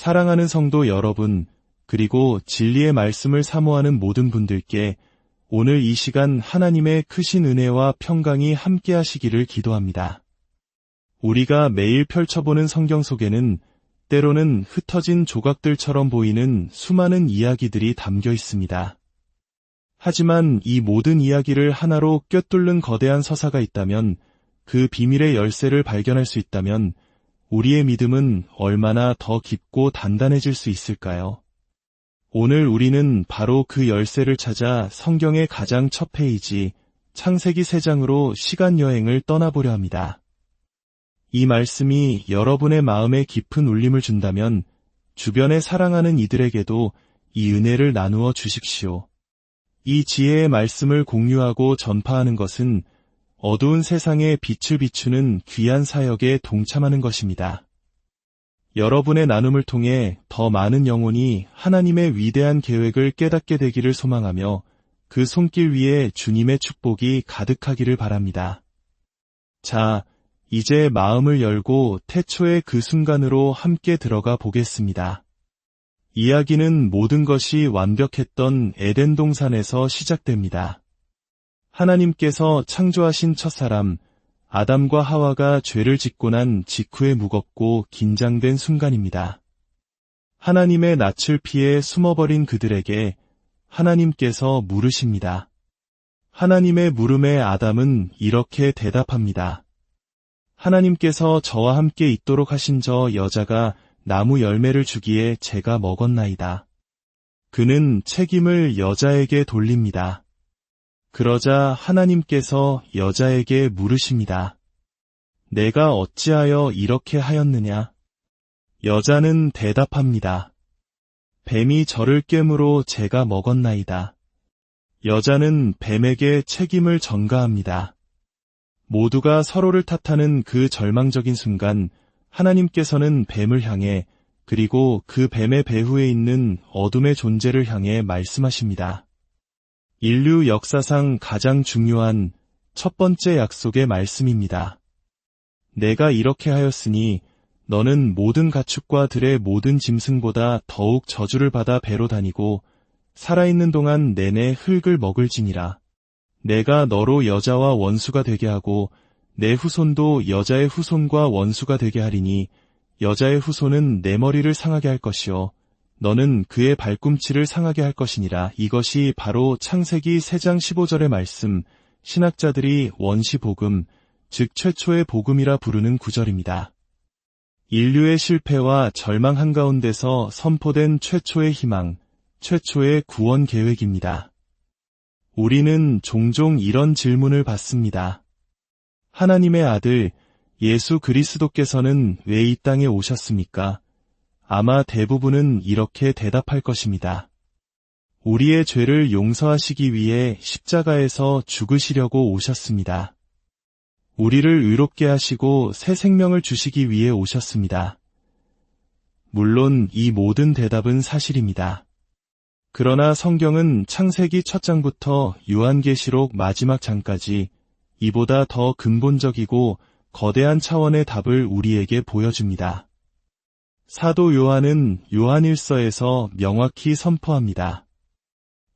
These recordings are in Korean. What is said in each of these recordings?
사랑하는 성도 여러분, 그리고 진리의 말씀을 사모하는 모든 분들께 오늘 이 시간 하나님의 크신 은혜와 평강이 함께 하시기를 기도합니다. 우리가 매일 펼쳐보는 성경 속에는 때로는 흩어진 조각들처럼 보이는 수많은 이야기들이 담겨 있습니다. 하지만 이 모든 이야기를 하나로 꿰뚫는 거대한 서사가 있다면, 그 비밀의 열쇠를 발견할 수 있다면 우리의 믿음은 얼마나 더 깊고 단단해질 수 있을까요? 오늘 우리는 바로 그 열쇠를 찾아 성경의 가장 첫 페이지, 창세기 3장으로 시간여행을 떠나보려 합니다. 이 말씀이 여러분의 마음에 깊은 울림을 준다면 주변에 사랑하는 이들에게도 이 은혜를 나누어 주십시오. 이 지혜의 말씀을 공유하고 전파하는 것은 어두운 세상에 빛을 비추는 귀한 사역에 동참하는 것입니다. 여러분의 나눔을 통해 더 많은 영혼이 하나님의 위대한 계획을 깨닫게 되기를 소망하며 그 손길 위에 주님의 축복이 가득하기를 바랍니다. 자, 이제 마음을 열고 태초의 그 순간으로 함께 들어가 보겠습니다. 이야기는 모든 것이 완벽했던 에덴 동산에서 시작됩니다. 하나님께서 창조하신 첫사람 아담과 하와가 죄를 짓고 난 직후의 무겁고 긴장된 순간입니다. 하나님의 낯을 피해 숨어버린 그들에게 하나님께서 물으십니다. 하나님의 물음에 아담은 이렇게 대답합니다. 하나님께서 저와 함께 있도록 하신 저 여자가 나무 열매를 주기에 제가 먹었나이다. 그는 책임을 여자에게 돌립니다. 그러자 하나님께서 여자에게 물으십니다. 내가 어찌하여 이렇게 하였느냐? 여자는 대답합니다. 뱀이 저를 깨물어 제가 먹었나이다. 여자는 뱀에게 책임을 전가합니다. 모두가 서로를 탓하는 그 절망적인 순간 하나님께서는 뱀을 향해, 그리고 그 뱀의 배후에 있는 어둠의 존재를 향해 말씀하십니다. 인류 역사상 가장 중요한 첫 번째 약속의 말씀입니다. 내가 이렇게 하였으니 너는 모든 가축과 들의 모든 짐승보다 더욱 저주를 받아 배로 다니고 살아있는 동안 내내 흙을 먹을지니라. 내가 너로 여자와 원수가 되게 하고 내 후손도 여자의 후손과 원수가 되게 하리니 여자의 후손은 내 머리를 상하게 할 것이요 너는 그의 발꿈치를 상하게 할 것이니라. 이것이 바로 창세기 3장 15절의 말씀, 신학자들이 원시복음, 즉 최초의 복음이라 부르는 구절입니다. 인류의 실패와 절망 한가운데서 선포된 최초의 희망, 최초의 구원 계획입니다. 우리는 종종 이런 질문을 받습니다. 하나님의 아들 예수 그리스도께서는 왜 이 땅에 오셨습니까? 아마 대부분은 이렇게 대답할 것입니다. 우리의 죄를 용서하시기 위해 십자가에서 죽으시려고 오셨습니다. 우리를 의롭게 하시고 새 생명을 주시기 위해 오셨습니다. 물론 이 모든 대답은 사실입니다. 그러나 성경은 창세기 첫 장부터 요한계시록 마지막 장까지 이보다 더 근본적이고 거대한 차원의 답을 우리에게 보여줍니다. 사도 요한은 요한일서에서 명확히 선포합니다.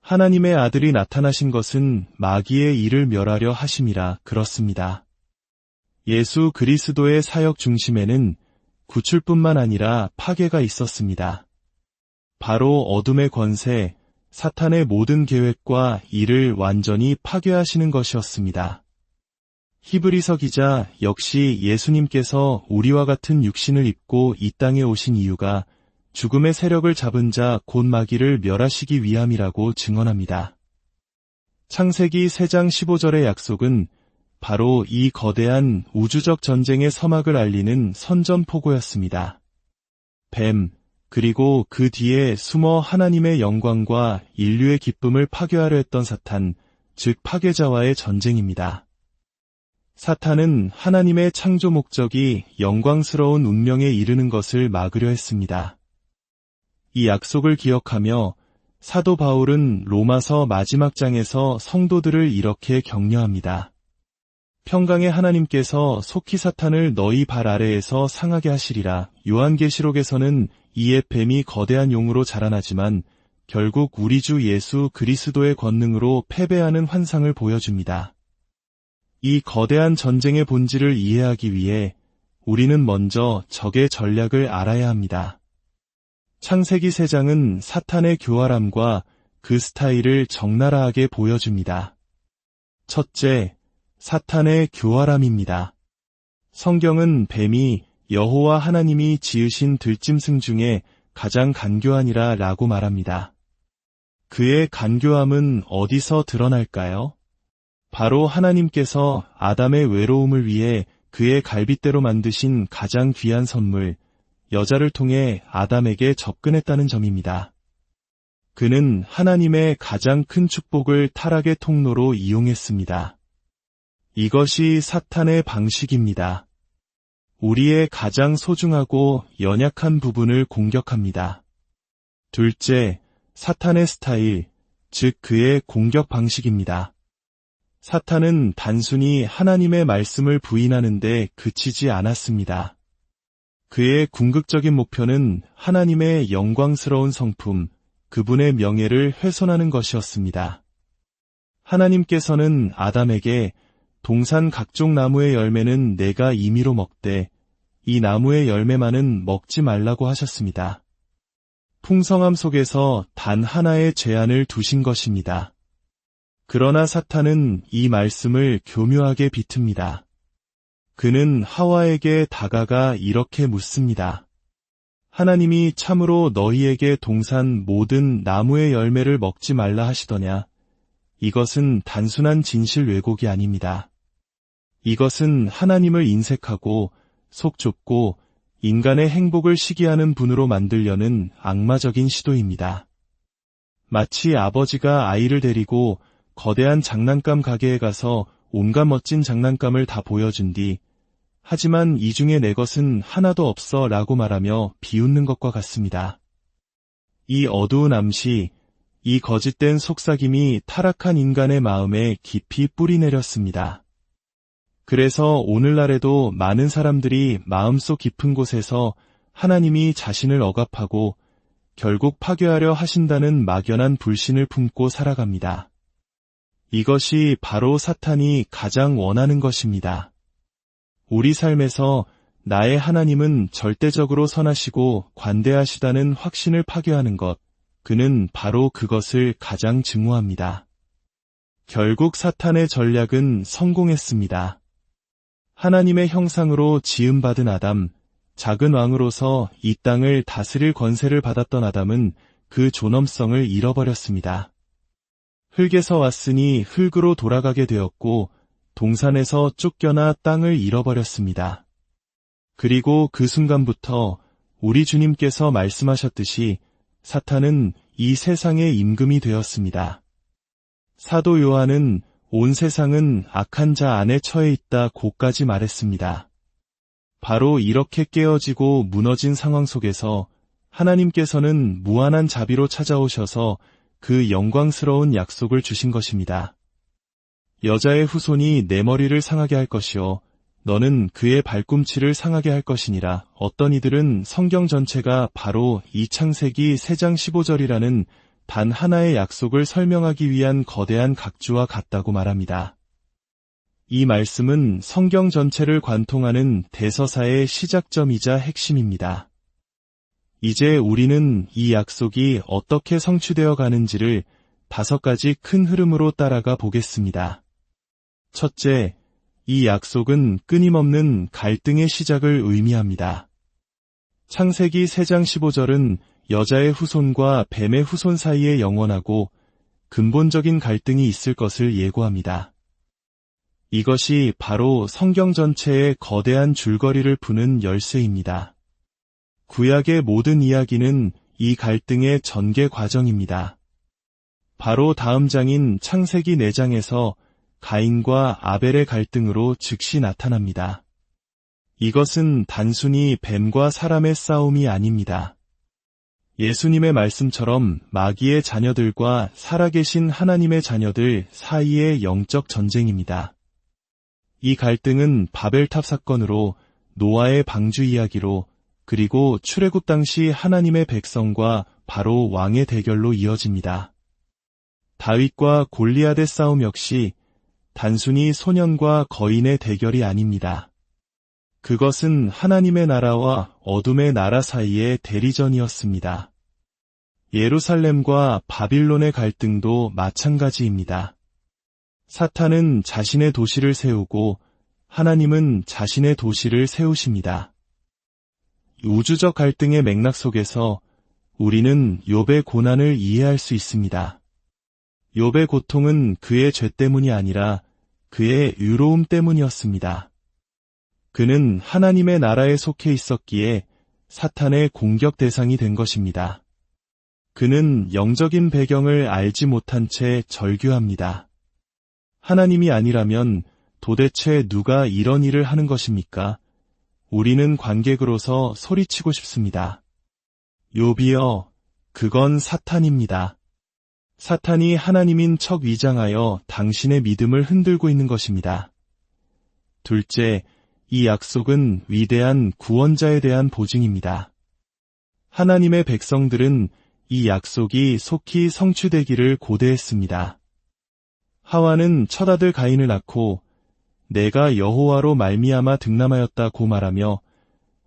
하나님의 아들이 나타나신 것은 마귀의 일을 멸하려 하심이라. 그렇습니다. 예수 그리스도의 사역 중심에는 구출뿐만 아니라 파괴가 있었습니다. 바로 어둠의 권세, 사탄의 모든 계획과 일을 완전히 파괴하시는 것이었습니다. 히브리서 기자 역시 예수님께서 우리와 같은 육신을 입고 이 땅에 오신 이유가 죽음의 세력을 잡은 자 곧 마귀를 멸하시기 위함이라고 증언합니다. 창세기 3장 15절의 약속은 바로 이 거대한 우주적 전쟁의 서막을 알리는 선전포고였습니다. 뱀, 그리고 그 뒤에 숨어 하나님의 영광과 인류의 기쁨을 파괴하려 했던 사탄, 즉 파괴자와의 전쟁입니다. 사탄은 하나님의 창조 목적이 영광스러운 운명에 이르는 것을 막으려 했습니다. 이 약속을 기억하며 사도 바울은 로마서 마지막 장에서 성도들을 이렇게 격려합니다. 평강의 하나님께서 속히 사탄을 너희 발 아래에서 상하게 하시리라. 요한계시록에서는 이에 뱀이 거대한 용으로 자라나지만 결국 우리 주 예수 그리스도의 권능으로 패배하는 환상을 보여줍니다. 이 거대한 전쟁의 본질을 이해하기 위해 우리는 먼저 적의 전략을 알아야 합니다. 창세기 3장은 사탄의 교활함과 그 스타일을 적나라하게 보여줍니다. 첫째, 사탄의 교활함입니다. 성경은 뱀이 여호와 하나님이 지으신 들짐승 중에 가장 간교하니라 라고 말합니다. 그의 간교함은 어디서 드러날까요? 바로 하나님께서 아담의 외로움을 위해 그의 갈빗대로 만드신 가장 귀한 선물, 여자를 통해 아담에게 접근했다는 점입니다. 그는 하나님의 가장 큰 축복을 타락의 통로로 이용했습니다. 이것이 사탄의 방식입니다. 우리의 가장 소중하고 연약한 부분을 공격합니다. 둘째, 사탄의 스타일, 즉 그의 공격 방식입니다. 사탄은 단순히 하나님의 말씀을 부인하는 데 그치지 않았습니다. 그의 궁극적인 목표는 하나님의 영광스러운 성품, 그분의 명예를 훼손하는 것이었습니다. 하나님께서는 아담에게 동산 각종 나무의 열매는 내가 임의로 먹되 이 나무의 열매만은 먹지 말라고 하셨습니다. 풍성함 속에서 단 하나의 제한을 두신 것입니다. 그러나 사탄은 이 말씀을 교묘하게 비틉니다. 그는 하와에게 다가가 이렇게 묻습니다. 하나님이 참으로 너희에게 동산 모든 나무의 열매를 먹지 말라 하시더냐? 이것은 단순한 진실 왜곡이 아닙니다. 이것은 하나님을 인색하고 속 좁고 인간의 행복을 시기하는 분으로 만들려는 악마적인 시도입니다. 마치 아버지가 아이를 데리고 거대한 장난감 가게에 가서 온갖 멋진 장난감을 다 보여준 뒤 하지만 이 중에 내 것은 하나도 없어 라고 말하며 비웃는 것과 같습니다. 이 어두운 암시, 이 거짓된 속삭임이 타락한 인간의 마음에 깊이 뿌리내렸습니다. 그래서 오늘날에도 많은 사람들이 마음속 깊은 곳에서 하나님이 자신을 억압하고 결국 파괴하려 하신다는 막연한 불신을 품고 살아갑니다. 이것이 바로 사탄이 가장 원하는 것입니다. 우리 삶에서 나의 하나님은 절대적으로 선하시고 관대하시다는 확신을 파괴하는 것, 그는 바로 그것을 가장 증오합니다. 결국 사탄의 전략은 성공했습니다. 하나님의 형상으로 지음받은 아담, 작은 왕으로서 이 땅을 다스릴 권세를 받았던 아담은 그 존엄성을 잃어버렸습니다. 흙에서 왔으니 흙으로 돌아가게 되었고 동산에서 쫓겨나 땅을 잃어버렸습니다. 그리고 그 순간부터 우리 주님께서 말씀하셨듯이 사탄은 이 세상의 임금이 되었습니다. 사도 요한은 온 세상은 악한 자 안에 처해 있다 고까지 말했습니다. 바로 이렇게 깨어지고 무너진 상황 속에서 하나님께서는 무한한 자비로 찾아오셔서 그 영광스러운 약속을 주신 것입니다. 여자의 후손이 내 머리를 상하게 할 것이요 너는 그의 발꿈치를 상하게 할 것이니라. 어떤 이들은 성경 전체가 바로 이 창세기 3장 15절이라는 단 하나의 약속을 설명하기 위한 거대한 각주와 같다고 말합니다. 이 말씀은 성경 전체를 관통하는 대서사의 시작점이자 핵심입니다. 이제 우리는 이 약속이 어떻게 성취되어 가는지를 5가지 큰 흐름으로 따라가 보겠습니다. 첫째, 이 약속은 끊임없는 갈등의 시작을 의미합니다. 창세기 3장 15절은 여자의 후손과 뱀의 후손 사이에 영원하고 근본적인 갈등이 있을 것을 예고합니다. 이것이 바로 성경 전체의 거대한 줄거리를 푸는 열쇠입니다. 구약의 모든 이야기는 이 갈등의 전개 과정입니다. 바로 다음 장인 창세기 4장에서 가인과 아벨의 갈등으로 즉시 나타납니다. 이것은 단순히 뱀과 사람의 싸움이 아닙니다. 예수님의 말씀처럼 마귀의 자녀들과 살아계신 하나님의 자녀들 사이의 영적 전쟁입니다. 이 갈등은 바벨탑 사건으로, 노아의 방주 이야기로, 그리고 출애굽 당시 하나님의 백성과 바로 왕의 대결로 이어집니다. 다윗과 골리앗의 싸움 역시 단순히 소년과 거인의 대결이 아닙니다. 그것은 하나님의 나라와 어둠의 나라 사이의 대리전이었습니다. 예루살렘과 바빌론의 갈등도 마찬가지입니다. 사탄은 자신의 도시를 세우고 하나님은 자신의 도시를 세우십니다. 우주적 갈등의 맥락 속에서 우리는 욥의 고난을 이해할 수 있습니다. 욥의 고통은 그의 죄 때문이 아니라 그의 의로움 때문이었습니다. 그는 하나님의 나라에 속해 있었기에 사탄의 공격 대상이 된 것입니다. 그는 영적인 배경을 알지 못한 채 절규합니다. 하나님이 아니라면 도대체 누가 이런 일을 하는 것입니까? 우리는 관객으로서 소리치고 싶습니다. 욥이여, 그건 사탄입니다. 사탄이 하나님인 척 위장하여 당신의 믿음을 흔들고 있는 것입니다. 둘째, 이 약속은 위대한 구원자에 대한 보증입니다. 하나님의 백성들은 이 약속이 속히 성취되기를 고대했습니다. 하와는 첫아들 가인을 낳고 내가 여호와로 말미암아 득남하였다고 말하며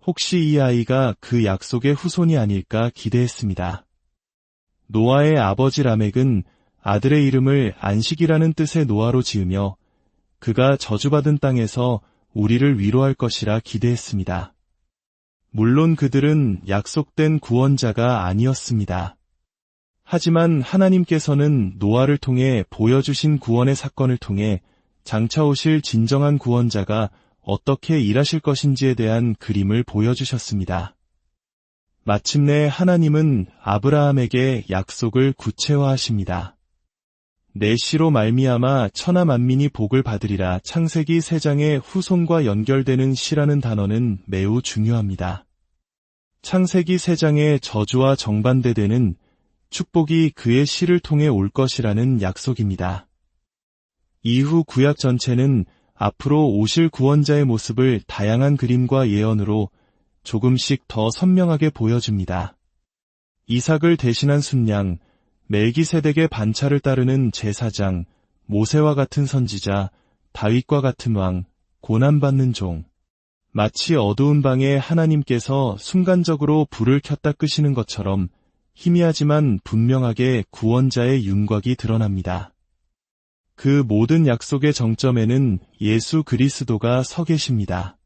혹시 이 아이가 그 약속의 후손이 아닐까 기대했습니다. 노아의 아버지 라멕은 아들의 이름을 안식이라는 뜻의 노아로 지으며 그가 저주받은 땅에서 우리를 위로할 것이라 기대했습니다. 물론 그들은 약속된 구원자가 아니었습니다. 하지만 하나님께서는 노아를 통해 보여주신 구원의 사건을 통해 장차 오실 진정한 구원자가 어떻게 일하실 것인지에 대한 그림을 보여주셨습니다. 마침내 하나님은 아브라함에게 약속을 구체화하십니다. 내 씨로 말미암아 천하 만민이 복을 받으리라. 창세기 3장의 후손과 연결되는 씨라는 단어는 매우 중요합니다. 창세기 3장의 저주와 정반대되는 축복이 그의 씨를 통해 올 것이라는 약속입니다. 이후 구약 전체는 앞으로 오실 구원자의 모습을 다양한 그림과 예언으로 조금씩 더 선명하게 보여줍니다. 이삭을 대신한 순양, 멜기세덱의 반차를 따르는 제사장, 모세와 같은 선지자, 다윗과 같은 왕, 고난받는 종. 마치 어두운 방에 하나님께서 순간적으로 불을 켰다 끄시는 것처럼 희미하지만 분명하게 구원자의 윤곽이 드러납니다. 그 모든 약속의 정점에는 예수 그리스도가 서 계십니다.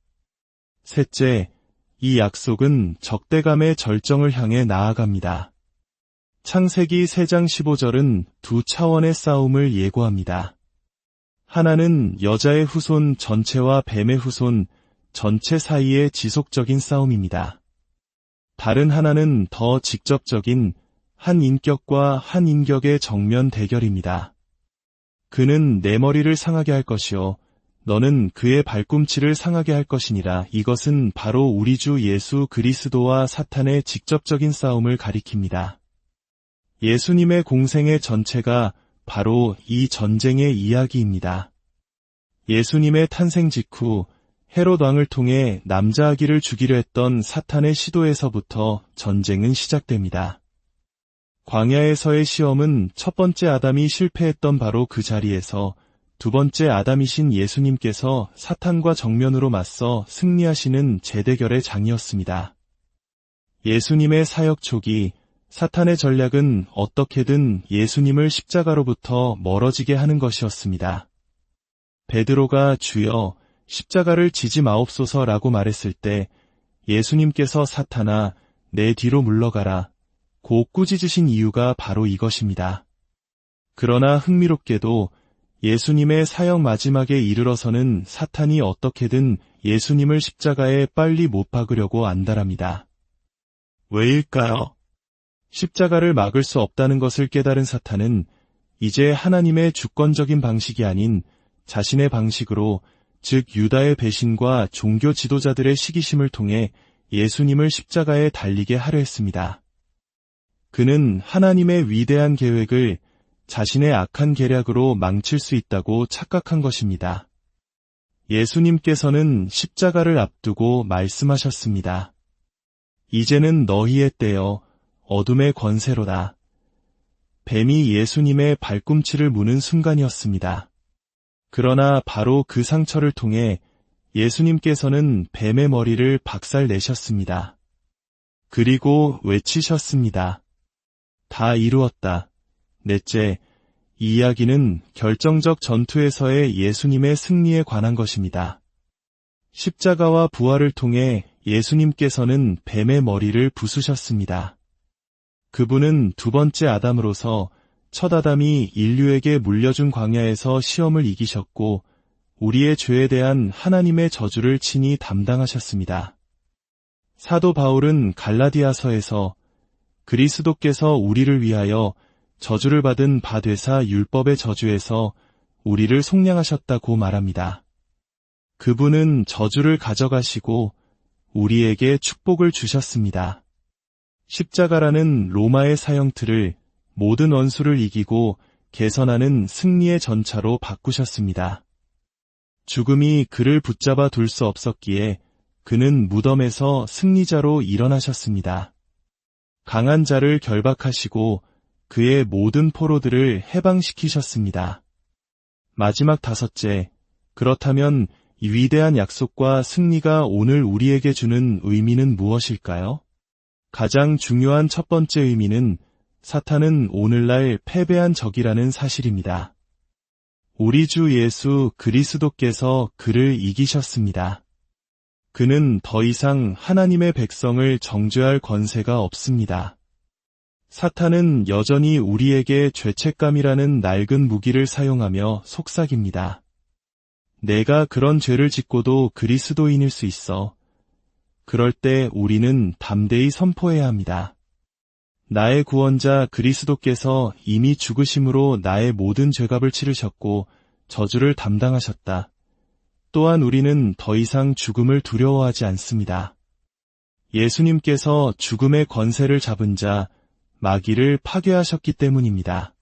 셋째, 이 약속은 적대감의 절정을 향해 나아갑니다. 창세기 3장 15절은 두 차원의 싸움을 예고합니다. 하나는 여자의 후손 전체와 뱀의 후손 전체 사이의 지속적인 싸움입니다. 다른 하나는 더 직접적인 한 인격과 한 인격의 정면 대결입니다. 그는 내 머리를 상하게 할 것이요 너는 그의 발꿈치를 상하게 할 것이니라. 이것은 바로 우리 주 예수 그리스도와 사탄의 직접적인 싸움을 가리킵니다. 예수님의 공생의 전체가 바로 이 전쟁의 이야기입니다. 예수님의 탄생 직후 헤롯 왕을 통해 남자 아기를 죽이려 했던 사탄의 시도에서부터 전쟁은 시작됩니다. 광야에서의 시험은 첫 번째 아담이 실패했던 바로 그 자리에서 두 번째 아담이신 예수님께서 사탄과 정면으로 맞서 승리하시는 재대결의 장이었습니다. 예수님의 사역 초기 사탄의 전략은 어떻게든 예수님을 십자가로부터 멀어지게 하는 것이었습니다. 베드로가 주여 십자가를 지지 마옵소서라고 말했을 때 예수님께서 사탄아 내 뒤로 물러가라 고 꾸짖으신 이유가 바로 이것입니다. 그러나 흥미롭게도 예수님의 사역 마지막에 이르러서는 사탄이 어떻게든 예수님을 십자가에 빨리 못 박으려고 안달합니다. 왜일까요? 십자가를 막을 수 없다는 것을 깨달은 사탄은 이제 하나님의 주권적인 방식이 아닌 자신의 방식으로, 즉 유다의 배신과 종교 지도자들의 시기심을 통해 예수님을 십자가에 달리게 하려 했습니다. 그는 하나님의 위대한 계획을 자신의 악한 계략으로 망칠 수 있다고 착각한 것입니다. 예수님께서는 십자가를 앞두고 말씀하셨습니다. 이제는 너희의 때여 어둠의 권세로다. 뱀이 예수님의 발꿈치를 무는 순간이었습니다. 그러나 바로 그 상처를 통해 예수님께서는 뱀의 머리를 박살내셨습니다. 그리고 외치셨습니다. 다 이루었다. 넷째, 이 이야기는 결정적 전투에서의 예수님의 승리에 관한 것입니다. 십자가와 부활을 통해 예수님께서는 뱀의 머리를 부수셨습니다. 그분은 두 번째 아담으로서 첫 아담이 인류에게 물려준 광야에서 시험을 이기셨고 우리의 죄에 대한 하나님의 저주를 친히 담당하셨습니다. 사도 바울은 갈라디아서에서 그리스도께서 우리를 위하여 저주를 받은 바 되사 율법의 저주에서 우리를 속량하셨다고 말합니다. 그분은 저주를 가져가시고 우리에게 축복을 주셨습니다. 십자가라는 로마의 사형틀을 모든 원수를 이기고 개선하는 승리의 전차로 바꾸셨습니다. 죽음이 그를 붙잡아 둘 수 없었기에 그는 무덤에서 승리자로 일어나셨습니다. 강한 자를 결박하시고 그의 모든 포로들을 해방시키셨습니다. 마지막 다섯째, 그렇다면 이 위대한 약속과 승리가 오늘 우리에게 주는 의미는 무엇일까요? 가장 중요한 첫 번째 의미는 사탄은 오늘날 패배한 적이라는 사실입니다. 우리 주 예수 그리스도께서 그를 이기셨습니다. 그는 더 이상 하나님의 백성을 정죄할 권세가 없습니다. 사탄은 여전히 우리에게 죄책감이라는 낡은 무기를 사용하며 속삭입니다. 내가 그런 죄를 짓고도 그리스도인일 수 있어. 그럴 때 우리는 담대히 선포해야 합니다. 나의 구원자 그리스도께서 이미 죽으심으로 나의 모든 죄값을 치르셨고 저주를 담당하셨다. 또한 우리는 더 이상 죽음을 두려워하지 않습니다. 예수님께서 죽음의 권세를 잡은 자, 마귀를 파괴하셨기 때문입니다.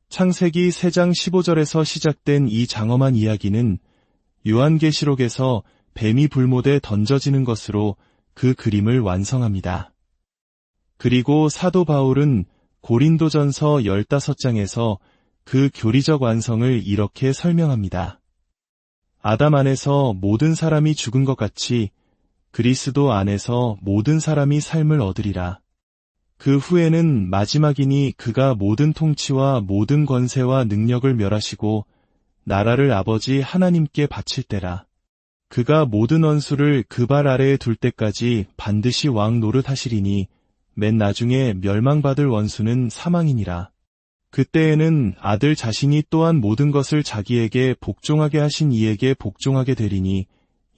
창세기 3장 15절에서 시작된 이 장엄한 이야기는 요한계시록에서 뱀이 불못에 던져지는 것으로 그 그림을 완성합니다. 그리고 사도 바울은 고린도전서 15장에서 그 교리적 완성을 이렇게 설명합니다. 아담 안에서 모든 사람이 죽은 것 같이 그리스도 안에서 모든 사람이 삶을 얻으리라. 그 후에는 마지막이니 그가 모든 통치와 모든 권세와 능력을 멸하시고 나라를 아버지 하나님께 바칠 때라. 그가 모든 원수를 그 발 아래에 둘 때까지 반드시 왕 노릇하시리니 맨 나중에 멸망받을 원수는 사망이니라. 그때에는 아들 자신이 또한 모든 것을 자기에게 복종하게 하신 이에게 복종하게 되리니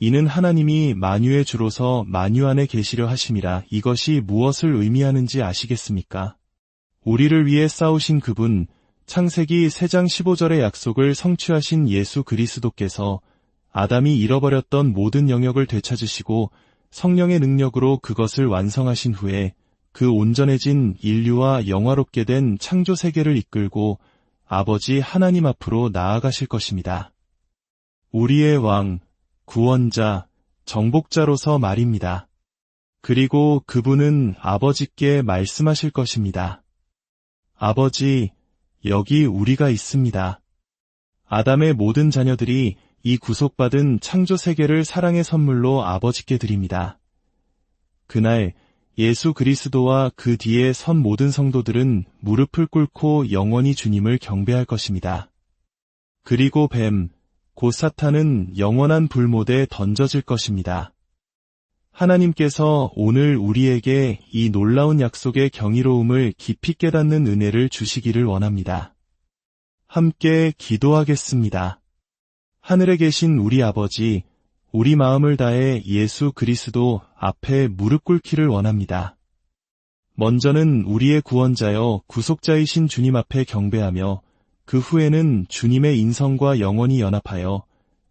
이는 하나님이 만유의 주로서 만유 안에 계시려 하심이라. 이것이 무엇을 의미하는지 아시겠습니까? 우리를 위해 싸우신 그분, 창세기 3장 15절의 약속을 성취하신 예수 그리스도께서 아담이 잃어버렸던 모든 영역을 되찾으시고 성령의 능력으로 그것을 완성하신 후에 그 온전해진 인류와 영화롭게 된 창조 세계를 이끌고 아버지 하나님 앞으로 나아가실 것입니다. 우리의 왕, 구원자, 정복자로서 말입니다. 그리고 그분은 아버지께 말씀하실 것입니다. 아버지, 여기 우리가 있습니다. 아담의 모든 자녀들이 이 구속받은 창조 세계를 사랑의 선물로 아버지께 드립니다. 그날 예수 그리스도와 그 뒤에 선 모든 성도들은 무릎을 꿇고 영원히 주님을 경배할 것입니다. 그리고 뱀, 곧 사탄은 영원한 불못에 던져질 것입니다. 하나님께서 오늘 우리에게 이 놀라운 약속의 경이로움을 깊이 깨닫는 은혜를 주시기를 원합니다. 함께 기도하겠습니다. 하늘에 계신 우리 아버지, 우리 마음을 다해 예수 그리스도 앞에 무릎 꿇기를 원합니다. 먼저는 우리의 구원자여 구속자이신 주님 앞에 경배하며 그 후에는 주님의 인성과 영원히 연합하여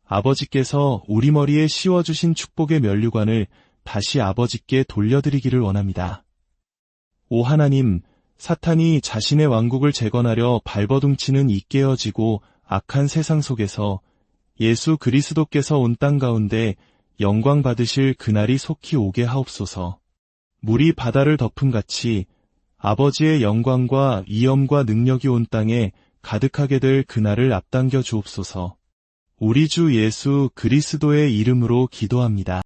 아버지께서 우리 머리에 씌워주신 축복의 면류관을 다시 아버지께 돌려드리기를 원합니다. 오 하나님, 사탄이 자신의 왕국을 재건하려 발버둥치는 이 깨어지고 악한 세상 속에서 예수 그리스도께서 온 땅 가운데 영광 받으실 그날이 속히 오게 하옵소서. 물이 바다를 덮음같이 아버지의 영광과 위엄과 능력이 온 땅에 가득하게 될 그날을 앞당겨 주옵소서. 우리 주 예수 그리스도의 이름으로 기도합니다.